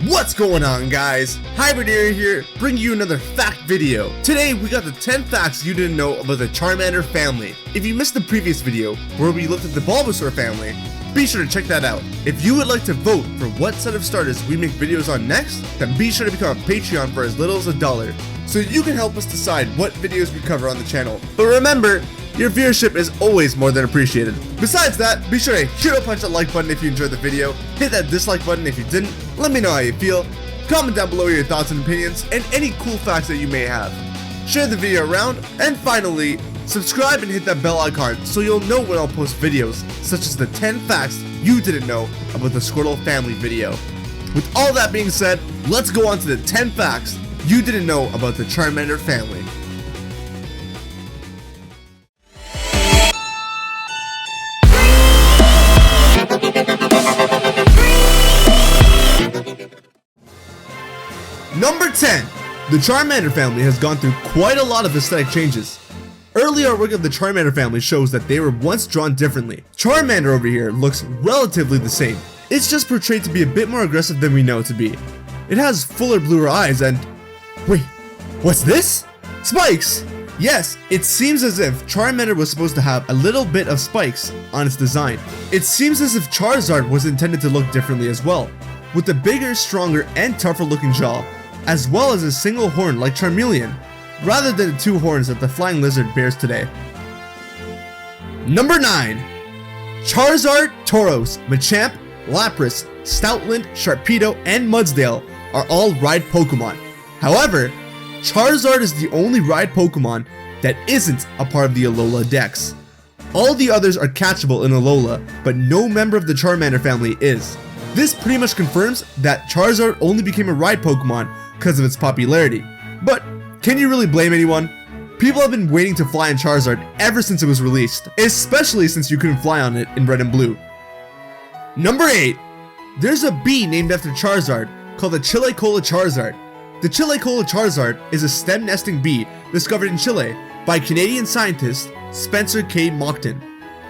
What's going on, guys? Hybrideer here, bringing you another fact video. Today we got the 10 facts you didn't know about the Charmander family. If you missed the previous video where we looked at the Bulbasaur family, be sure to check that out. If you would like to vote for what set of starters we make videos on next, then be sure to become a Patreon for as little as $1, so you can help us decide what videos we cover on the channel. But remember, your viewership is always more than appreciated. Besides that, be sure to hero punch that like button if you enjoyed the video, hit that dislike button if you didn't, let me know how you feel, comment down below your thoughts and opinions, and any cool facts that you may have. Share the video around, and finally, subscribe and hit that bell icon so you'll know when I'll post videos, such as the 10 facts you didn't know about the Squirtle family video. With all that being said, let's go on to the 10 facts you didn't know about the Charmander family. Number 10. The Charmander family has gone through quite a lot of aesthetic changes. Early artwork of the Charmander family shows that they were once drawn differently. Charmander over here looks relatively the same. It's just portrayed to be a bit more aggressive than we know it to be. It has fuller bluer eyes and... Wait, what's this? Spikes! Yes, it seems as if Charmander was supposed to have a little bit of spikes on its design. It seems as if Charizard was intended to look differently as well, with a bigger, stronger, and tougher looking jaw, as well as a single horn like Charmeleon, rather than the two horns that the flying lizard bears today. Number 9. Charizard, Tauros, Machamp, Lapras, Stoutland, Sharpedo, and Mudsdale are all ride Pokemon. However, Charizard is the only ride Pokemon that isn't a part of the Alola Dex. All the others are catchable in Alola, but no member of the Charmander family is. This pretty much confirms that Charizard only became a ride Pokemon because of its popularity. But can you really blame anyone? People have been waiting to fly on Charizard ever since it was released, especially since you couldn't fly on it in Red and Blue. Number 8. There's a bee named after Charizard called the Chilecola Charizard. The Chilecola Charizard is a stem nesting bee discovered in Chile by Canadian scientist Spencer K. Mockton.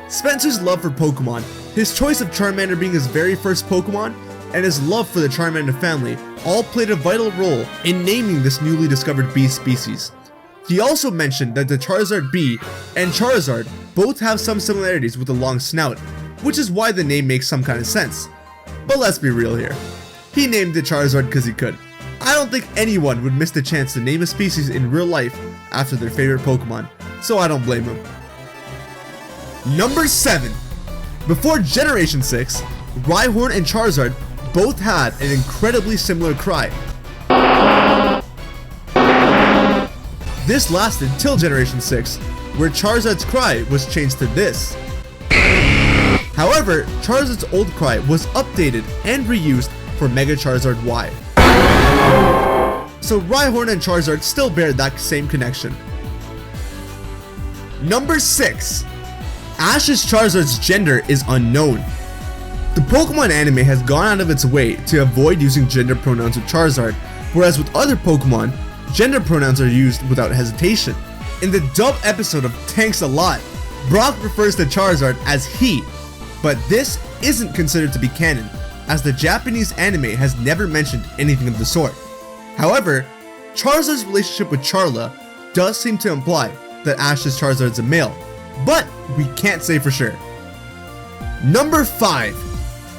Spencer's love for Pokemon, his choice of Charmander being his very first Pokemon, and his love for the Charmander family all played a vital role in naming this newly discovered bee species. He also mentioned that the Charizard bee and Charizard both have some similarities with a long snout, which is why the name makes some kind of sense. But let's be real here. He named it Charizard because he could. I don't think anyone would miss the chance to name a species in real life after their favorite Pokemon, so I don't blame him. Number 7. Before Generation 6, Rhyhorn and Charizard both had an incredibly similar cry. This lasted till Generation 6, where Charizard's cry was changed to this. However, Charizard's old cry was updated and reused for Mega Charizard Y. So Rhyhorn and Charizard still bear that same connection. Number 6. Ash's Charizard's gender is unknown. The Pokemon anime has gone out of its way to avoid using gender pronouns with Charizard, whereas with other Pokemon, gender pronouns are used without hesitation. In the dub episode of Thanks a Lot, Brock refers to Charizard as he, but this isn't considered to be canon, as the Japanese anime has never mentioned anything of the sort. However, Charizard's relationship with Charla does seem to imply that Ash's Charizard is a male, but we can't say for sure. Number 5.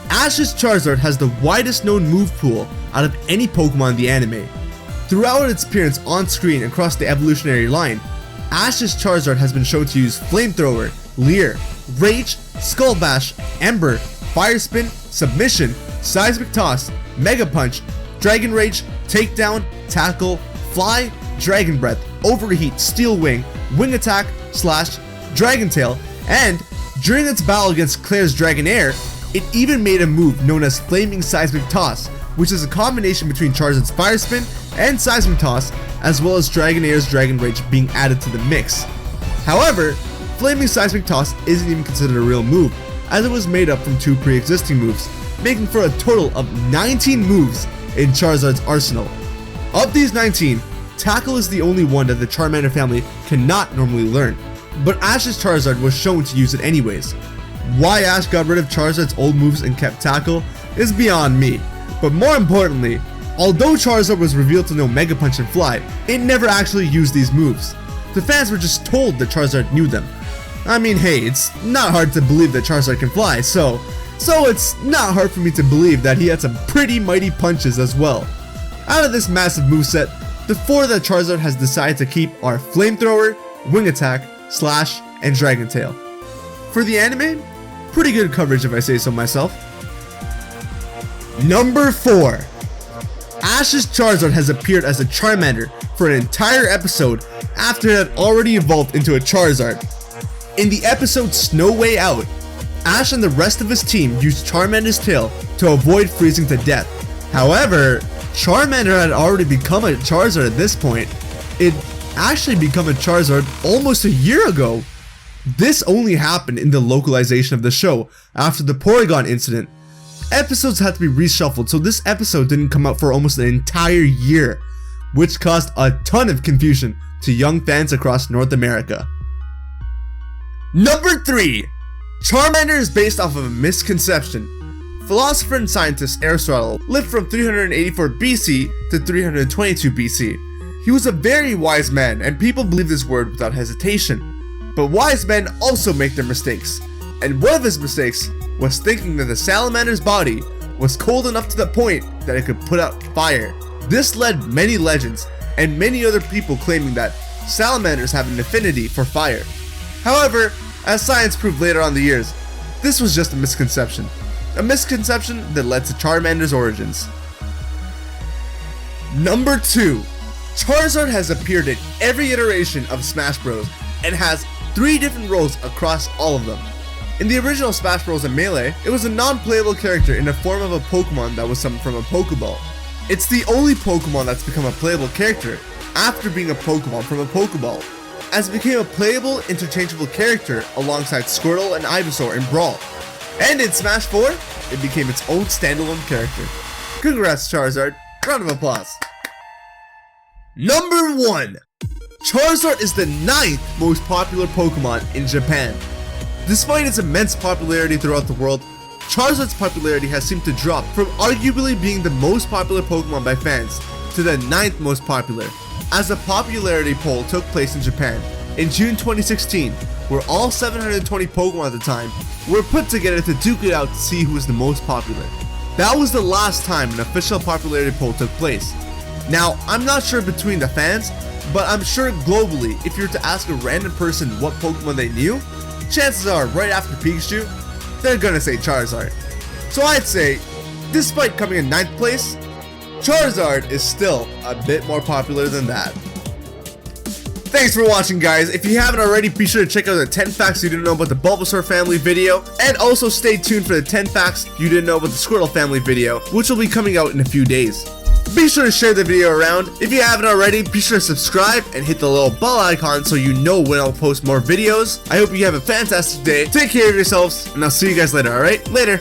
Ash's Charizard has the widest known move pool out of any Pokemon in the anime. Throughout its appearance on screen across the evolutionary line, Ash's Charizard has been shown to use Flamethrower, Leer, Rage, Skull Bash, Ember, Fire Spin, Submission, Seismic Toss, Mega Punch, Dragon Rage, Takedown, Tackle, Fly, Dragon Breath, Overheat, Steel Wing, Wing Attack, Slash, Dragon Tail, and during its battle against Claire's Dragonair, it even made a move known as Flaming Seismic Toss, which is a combination between Charizard's Fire Spin and Seismic Toss, as well as Dragonair's Dragon Rage being added to the mix. However, Flaming Seismic Toss isn't even considered a real move, as it was made up from 2 pre-existing moves, making for a total of 19 moves in Charizard's arsenal. Of these 19, Tackle is the only one that the Charmander family cannot normally learn, but Ash's Charizard was shown to use it anyways. Why Ash got rid of Charizard's old moves and kept Tackle is beyond me, But more importantly, although Charizard was revealed to know Mega Punch and Fly, it never actually used these moves. The fans were just told that Charizard knew them. I mean, hey, it's not hard to believe that Charizard can fly, so it's not hard for me to believe that he had some pretty mighty punches as well. Out of this massive moveset, the 4 that Charizard has decided to keep are Flamethrower, Wing Attack, Slash, and Dragon Tail. For the anime, pretty good coverage if I say so myself. Number 4. Ash's Charizard has appeared as a Charmander for an entire episode after it had already evolved into a Charizard. In the episode Snow Way Out, Ash and the rest of his team used Charmander's tail to avoid freezing to death. However, Charmander had already become a Charizard at this point. It actually became a Charizard almost a year ago. This only happened in the localization of the show after the Porygon incident. Episodes had to be reshuffled, so this episode didn't come out for almost an entire year, which caused a ton of confusion to young fans across North America. Number 3. Charmander is based off of a misconception. Philosopher and scientist Aristotle lived from 384 BC to 322 BC. He was a very wise man, and people believe this word without hesitation. But wise men also make their mistakes, and one of his mistakes was thinking that the salamander's body was cold enough to the point that it could put out fire. This led many legends and many other people claiming that salamanders have an affinity for fire. However, as science proved later on in the years, this was just a misconception. A misconception that led to Charmander's origins. Number 2. Charizard has appeared in every iteration of Smash Bros. And has 3 different roles across all of them. In the original Smash Bros. And Melee, it was a non-playable character in the form of a Pokemon that was summoned from a Pokeball. It's the only Pokemon that's become a playable character after being a Pokemon from a Pokeball, as it became a playable, interchangeable character alongside Squirtle and Ivysaur in Brawl. And in Smash 4, it became its own standalone character. Congrats, Charizard. Round of applause. Number 1. Charizard is the 9th most popular Pokemon in Japan. Despite its immense popularity throughout the world, Charizard's popularity has seemed to drop from arguably being the most popular Pokemon by fans to the 9th most popular, as a popularity poll took place in Japan in June 2016, where all 720 Pokemon at the time were put together to duke it out to see who was the most popular. That was the last time an official popularity poll took place. Now, I'm not sure between the fans, but I'm sure globally, if you were to ask a random person what Pokemon they knew, chances are right after Pikachu, they're gonna say Charizard. So I'd say, despite coming in 9th place, Charizard is still a bit more popular than that. Thanks for watching, guys. If you haven't already, be sure to check out the 10 facts you didn't know about the Bulbasaur family video, and also stay tuned for the 10 facts you didn't know about the Squirtle family video, which will be coming out in a few days. Be sure to share the video around. If you haven't already, be sure to subscribe and hit the little bell icon so you know when I'll post more videos. I hope you have a fantastic day. Take care of yourselves, and I'll see you guys later, alright? Later.